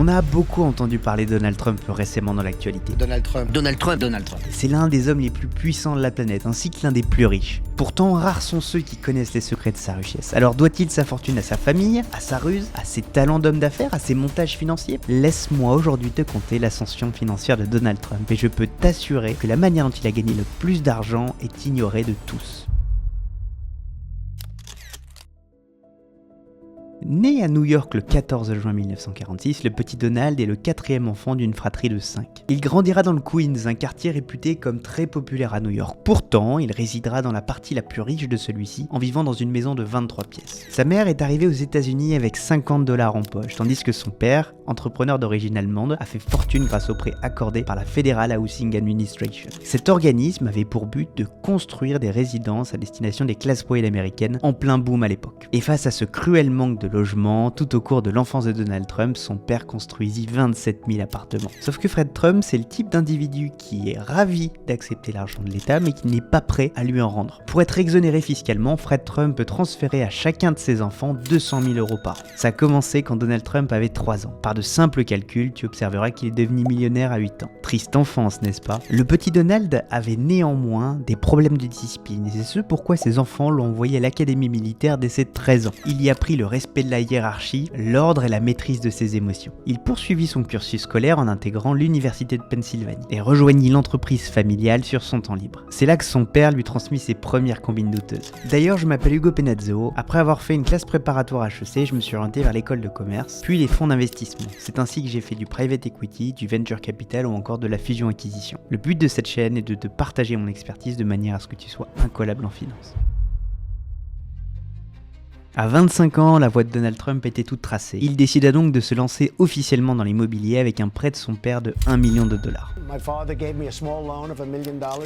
On a beaucoup entendu parler de Donald Trump récemment dans l'actualité. Donald Trump. C'est l'un des hommes les plus puissants de la planète, ainsi que l'un des plus riches. Pourtant, rares sont ceux qui connaissent les secrets de sa richesse. Alors doit-il sa fortune à sa famille, à sa ruse, à ses talents d'homme d'affaires, à ses montages financiers? Laisse-moi aujourd'hui te conter l'ascension financière de Donald Trump, et je peux t'assurer que la manière dont il a gagné le plus d'argent est ignorée de tous. Né à New York le 14 juin 1946, le petit Donald est le quatrième enfant d'une fratrie de 5. Il grandira dans le Queens, un quartier réputé comme très populaire à New York. Pourtant, il résidera dans la partie la plus riche de celui-ci, en vivant dans une maison de 23 pièces. Sa mère est arrivée aux États-Unis avec $50 en poche, tandis que son père, entrepreneur d'origine allemande, a fait fortune grâce aux prêts accordés par la Federal Housing Administration. Cet organisme avait pour but de construire des résidences à destination des classes moyennes américaines en plein boom à l'époque. Et face à ce cruel manque de logement, tout au cours de l'enfance de Donald Trump, son père construisit 27 000 appartements. Sauf que Fred Trump, c'est le type d'individu qui est ravi d'accepter l'argent de l'État, mais qui n'est pas prêt à lui en rendre. Pour être exonéré fiscalement, Fred Trump peut transférer à chacun de ses enfants 200 000 € par an. Ça a commencé quand Donald Trump avait 3 ans. Par de simples calculs, tu observeras qu'il est devenu millionnaire à 8 ans. Triste enfance, n'est-ce pas? Le petit Donald avait néanmoins des problèmes de discipline, et c'est ce pourquoi ses enfants l'ont envoyé à l'académie militaire dès ses 13 ans. Il y a pris le respect de la hiérarchie, l'ordre et la maîtrise de ses émotions. Il poursuivit son cursus scolaire en intégrant l'université de Pennsylvanie et rejoignit l'entreprise familiale sur son temps libre. C'est là que son père lui transmit ses premières combines douteuses. D'ailleurs, je m'appelle Hugo Penazzo. Après avoir fait une classe préparatoire HEC, je me suis orienté vers l'école de commerce, puis les fonds d'investissement. C'est ainsi que j'ai fait du private equity, du venture capital ou encore de la fusion-acquisition. Le but de cette chaîne est de te partager mon expertise de manière à ce que tu sois incollable en finance. À 25 ans, la voie de Donald Trump était toute tracée. Il décida donc de se lancer officiellement dans l'immobilier avec un prêt de son père de $1 million.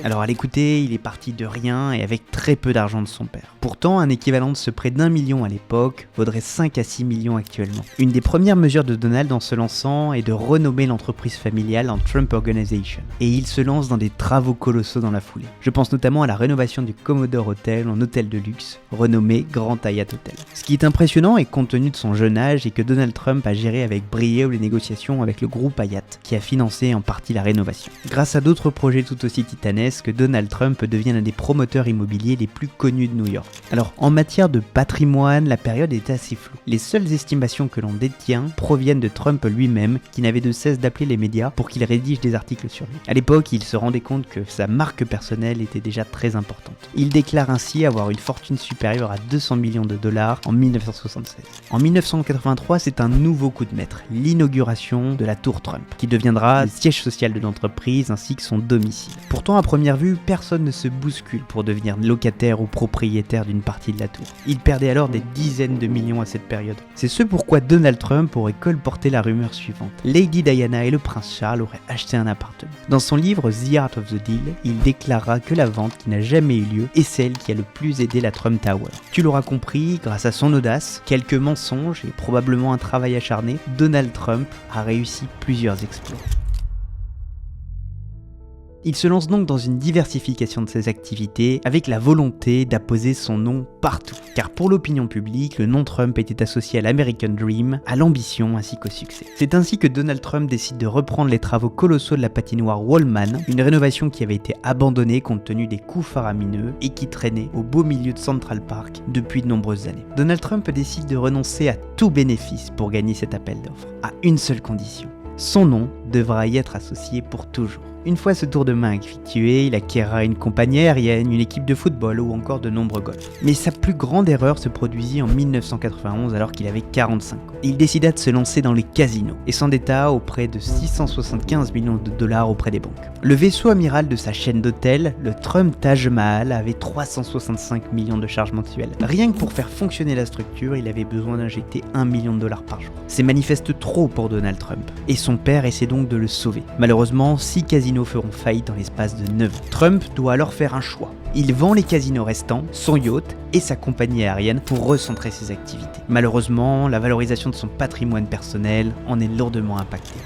Alors à l'écouter, il est parti de rien et avec très peu d'argent de son père. Pourtant, un équivalent de ce prêt d'1 million à l'époque vaudrait 5 à 6 millions actuellement. Une des premières mesures de Donald en se lançant est de renommer l'entreprise familiale en Trump Organization. Et il se lance dans des travaux colossaux dans la foulée. Je pense notamment à la rénovation du Commodore Hotel en hôtel de luxe, renommé Grand Hyatt Hotel. Ce qui est impressionnant et compte tenu de son jeune âge est que Donald Trump a géré avec brio les négociations avec le groupe Hyatt, qui a financé en partie la rénovation. Grâce à d'autres projets tout aussi titanesques, Donald Trump devient l'un des promoteurs immobiliers les plus connus de New York. Alors, en matière de patrimoine, la période est assez floue. Les seules estimations que l'on détient proviennent de Trump lui-même, qui n'avait de cesse d'appeler les médias pour qu'il rédige des articles sur lui. À l'époque, il se rendait compte que sa marque personnelle était déjà très importante. Il déclare ainsi avoir une fortune supérieure à $200 millions en 1976. En 1983, c'est un nouveau coup de maître, l'inauguration de la Tour Trump, qui deviendra le siège social de l'entreprise ainsi que son domicile. Pourtant, à première vue, personne ne se bouscule pour devenir locataire ou propriétaire d'une partie de la tour. Il perdait alors des dizaines de millions à cette période. C'est ce pourquoi Donald Trump aurait colporté la rumeur suivante. Lady Diana et le prince Charles auraient acheté un appartement. Dans son livre The Art of the Deal, il déclara que la vente qui n'a jamais eu lieu est celle qui a le plus aidé la Trump Tower. Tu l'auras compris, grâce à son audace, quelques mensonges et probablement un travail acharné, Donald Trump a réussi plusieurs exploits. Il se lance donc dans une diversification de ses activités avec la volonté d'apposer son nom partout. Car pour l'opinion publique, le nom Trump était associé à l'American Dream, à l'ambition ainsi qu'au succès. C'est ainsi que Donald Trump décide de reprendre les travaux colossaux de la patinoire Wallman, une rénovation qui avait été abandonnée compte tenu des coûts faramineux et qui traînait au beau milieu de Central Park depuis de nombreuses années. Donald Trump décide de renoncer à tout bénéfice pour gagner cet appel d'offres, à une seule condition. Son nom devra y être associé pour toujours. Une fois ce tour de main effectué, il acquérera une compagnie aérienne, une équipe de football ou encore de nombreux golfs. Mais sa plus grande erreur se produisit en 1991 alors qu'il avait 45 ans. Il décida de se lancer dans les casinos et s'endetta auprès de $675 millions auprès des banques. Le vaisseau amiral de sa chaîne d'hôtels, le Trump Taj Mahal, avait 365 millions de charges mensuelles. Rien que pour faire fonctionner la structure, il avait besoin d'injecter $1 million par jour. C'est manifeste trop pour Donald Trump et son père essaie donc de le sauver. Malheureusement, 6 casinos feront faillite dans l'espace de 9 ans. Trump doit alors faire un choix. Il vend les casinos restants, son yacht et sa compagnie aérienne pour recentrer ses activités. Malheureusement, la valorisation de son patrimoine personnel en est lourdement impactée.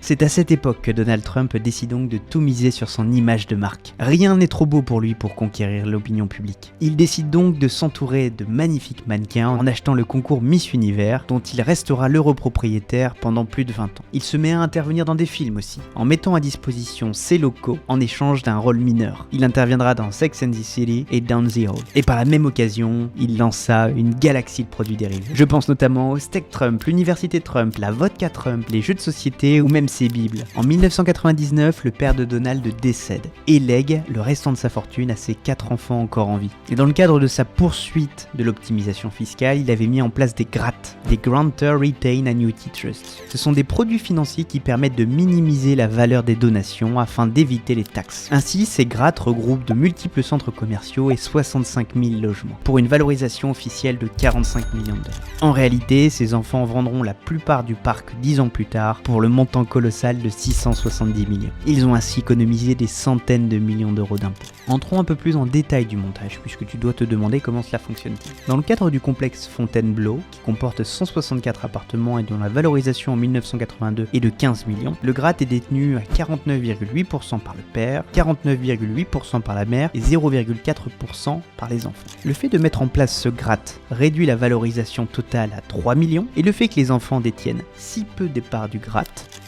C'est à cette époque que Donald Trump décide donc de tout miser sur son image de marque. Rien n'est trop beau pour lui pour conquérir l'opinion publique. Il décide donc de s'entourer de magnifiques mannequins en achetant le concours Miss Univers, dont il restera l'heureux propriétaire pendant plus de 20 ans. Il se met à intervenir dans des films aussi, en mettant à disposition ses locaux en échange d'un rôle mineur. Il interviendra dans Sex and the City et Down the Hall. Et par la même occasion, il lança une galaxie de produits dérivés. Je pense notamment au steak Trump, l'université Trump, la vodka Trump, les jeux de société ou même ses bibles. En 1999, le père de Donald décède et lègue le restant de sa fortune à ses 4 enfants encore en vie. Et dans le cadre de sa poursuite de l'optimisation fiscale, il avait mis en place des GRAT, des Grantor Retain Annuity Trusts. Ce sont des produits financiers qui permettent de minimiser la valeur des donations afin d'éviter les taxes. Ainsi, ces GRAT regroupent de multiples centres commerciaux et 65 000 logements, pour une valorisation officielle de 45 millions de dollars. En réalité, ces enfants vendront la plupart du parc 10 ans plus tard pour le montant colossal de 670 millions. Ils ont ainsi économisé des centaines de millions d'euros d'impôts. Entrons un peu plus en détail du montage, puisque tu dois te demander comment cela fonctionne. Dans le cadre du complexe Fontainebleau, qui comporte 164 appartements et dont la valorisation en 1982 est de 15 millions, le GRAT est détenu à 49,8% par le père, 49,8% par la mère et 0,4% par les enfants. Le fait de mettre en place ce GRAT réduit la valorisation totale à 3 millions et le fait que les enfants détiennent si peu des parts du GRAT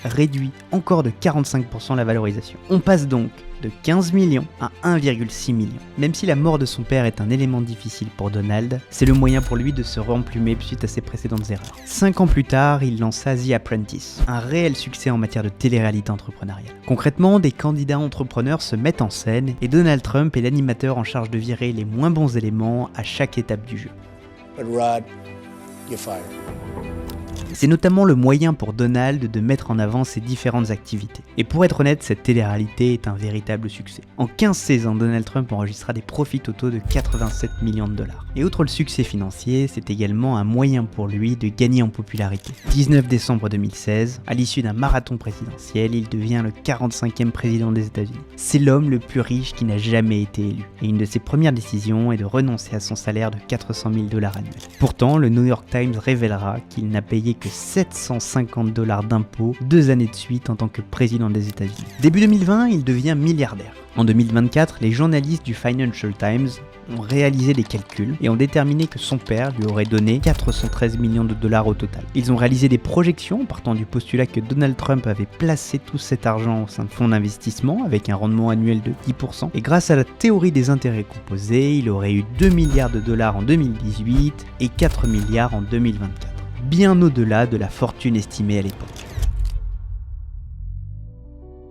réduit encore de 45% la valorisation. On passe donc de 15 millions à 1,6 million. Même si la mort de son père est un élément difficile pour Donald, c'est le moyen pour lui de se remplumer suite à ses précédentes erreurs. 5 ans plus tard, il lança The Apprentice, un réel succès en matière de télé-réalité entrepreneuriale. Concrètement, des candidats entrepreneurs se mettent en scène et Donald Trump est l'animateur en charge de virer les moins bons éléments à chaque étape du jeu. But Rod, you're fired. C'est notamment le moyen pour Donald de mettre en avant ses différentes activités. Et pour être honnête, cette télé-réalité est un véritable succès. En 15 saisons, Donald Trump enregistra des profits totaux de 87 millions de dollars. Et outre le succès financier, c'est également un moyen pour lui de gagner en popularité. 19 décembre 2016, à l'issue d'un marathon présidentiel, il devient le 45e président des États-Unis. C'est l'homme le plus riche qui n'a jamais été élu. Et une de ses premières décisions est de renoncer à son salaire de 400 000 dollars annuels. Pourtant, le New York Times révélera qu'il n'a payé que 750 dollars d'impôts 2 années de suite en tant que président des États-Unis. Début 2020, il devient milliardaire. En 2024, les journalistes du Financial Times ont réalisé des calculs et ont déterminé que son père lui aurait donné 413 millions de dollars au total. Ils ont réalisé des projections partant du postulat que Donald Trump avait placé tout cet argent au sein de fonds d'investissement avec un rendement annuel de 10%. Et grâce à la théorie des intérêts composés, il aurait eu 2 milliards de dollars en 2018 et 4 milliards en 2024. Bien au-delà de la fortune estimée à l'époque.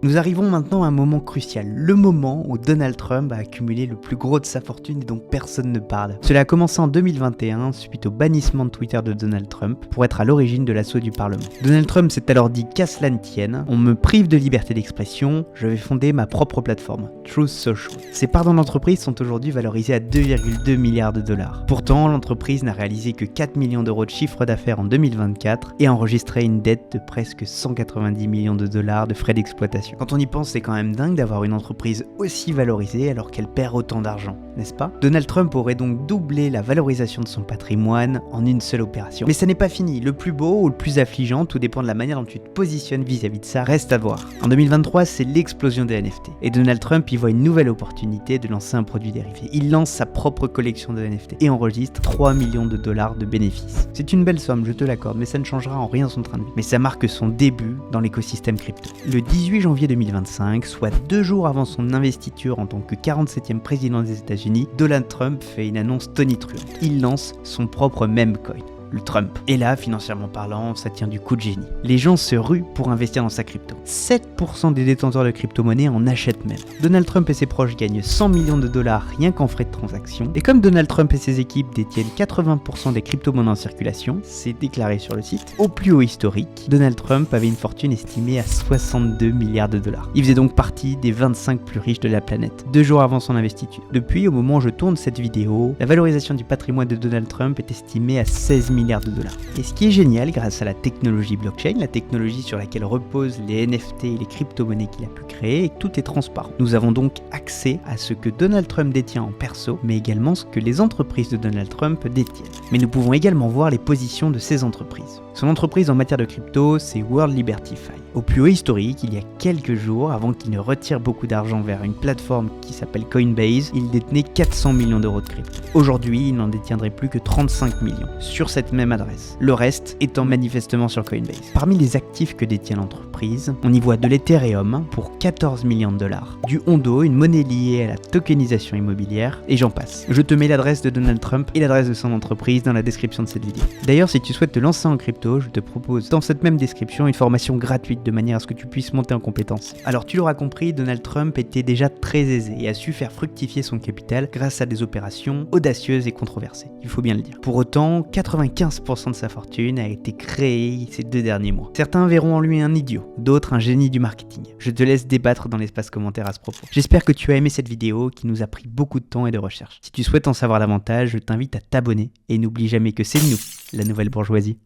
Nous arrivons maintenant à un moment crucial, le moment où Donald Trump a accumulé le plus gros de sa fortune et dont personne ne parle. Cela a commencé en 2021 suite au bannissement de Twitter de Donald Trump pour être à l'origine de l'assaut du Parlement. Donald Trump s'est alors dit qu'à cela ne tienne, on me prive de liberté d'expression, je vais fonder ma propre plateforme, Truth Social. Ses parts dans l'entreprise sont aujourd'hui valorisées à 2,2 milliards de dollars. Pourtant, l'entreprise n'a réalisé que 4 millions d'euros de chiffre d'affaires en 2024 et a enregistré une dette de presque 190 millions de dollars de frais d'exploitation. Quand on y pense, c'est quand même dingue d'avoir une entreprise aussi valorisée alors qu'elle perd autant d'argent, n'est-ce pas ? Donald Trump aurait donc doublé la valorisation de son patrimoine en une seule opération. Mais ça n'est pas fini, le plus beau ou le plus affligeant, tout dépend de la manière dont tu te positionnes vis-à-vis de ça, reste à voir. En 2023, c'est l'explosion des NFT. Et Donald Trump y voit une nouvelle opportunité de lancer un produit dérivé. Il lance sa propre collection de NFT et enregistre 3 millions de dollars de bénéfices. C'est une belle somme, je te l'accorde, mais ça ne changera en rien son train de vie. Mais ça marque son début dans l'écosystème crypto. Le 18 janvier 2025, soit 2 jours avant son investiture en tant que 47e président des États-Unis, Donald Trump fait une annonce tonitruante. Il lance son propre meme coin, le Trump. Et là, financièrement parlant, ça tient du coup de génie. Les gens se ruent pour investir dans sa crypto. 7% des détenteurs de crypto-monnaies en achètent même. Donald Trump et ses proches gagnent 100 millions de dollars rien qu'en frais de transaction. Et comme Donald Trump et ses équipes détiennent 80% des crypto-monnaies en circulation, c'est déclaré sur le site, au plus haut historique, Donald Trump avait une fortune estimée à 62 milliards de dollars. Il faisait donc partie des 25 plus riches de la planète, 2 jours avant son investiture. Depuis, au moment où je tourne cette vidéo, la valorisation du patrimoine de Donald Trump est estimée à 16 milliards milliards de dollars. Et ce qui est génial grâce à la technologie blockchain, la technologie sur laquelle reposent les NFT et les crypto-monnaies qu'il a pu créer, est que tout est transparent. Nous avons donc accès à ce que Donald Trump détient en perso, mais également ce que les entreprises de Donald Trump détiennent. Mais nous pouvons également voir les positions de ces entreprises. Son entreprise en matière de crypto, c'est World Liberty Fi. Au plus haut historique, il y a quelques jours, avant qu'il ne retire beaucoup d'argent vers une plateforme qui s'appelle Coinbase, il détenait 400 millions d'euros de crypto. Aujourd'hui, il n'en détiendrait plus que 35 millions, sur cette même adresse. Le reste étant manifestement sur Coinbase. Parmi les actifs que détient l'entreprise, on y voit de l'Ethereum pour 14 millions de dollars, du Hondo, une monnaie liée à la tokenisation immobilière, et j'en passe. Je te mets l'adresse de Donald Trump et l'adresse de son entreprise dans la description de cette vidéo. D'ailleurs, si tu souhaites te lancer en crypto, je te propose dans cette même description une formation gratuite de manière à ce que tu puisses monter en compétences. Alors tu l'auras compris, Donald Trump était déjà très aisé et a su faire fructifier son capital grâce à des opérations audacieuses et controversées, il faut bien le dire. Pour autant, 95% de sa fortune a été créée ces 2 derniers mois. Certains verront en lui un idiot, d'autres un génie du marketing. Je te laisse débattre dans l'espace commentaire à ce propos. J'espère que tu as aimé cette vidéo qui nous a pris beaucoup de temps et de recherche. Si tu souhaites en savoir davantage, je t'invite à t'abonner et n'oublie jamais que c'est nous, la nouvelle bourgeoisie.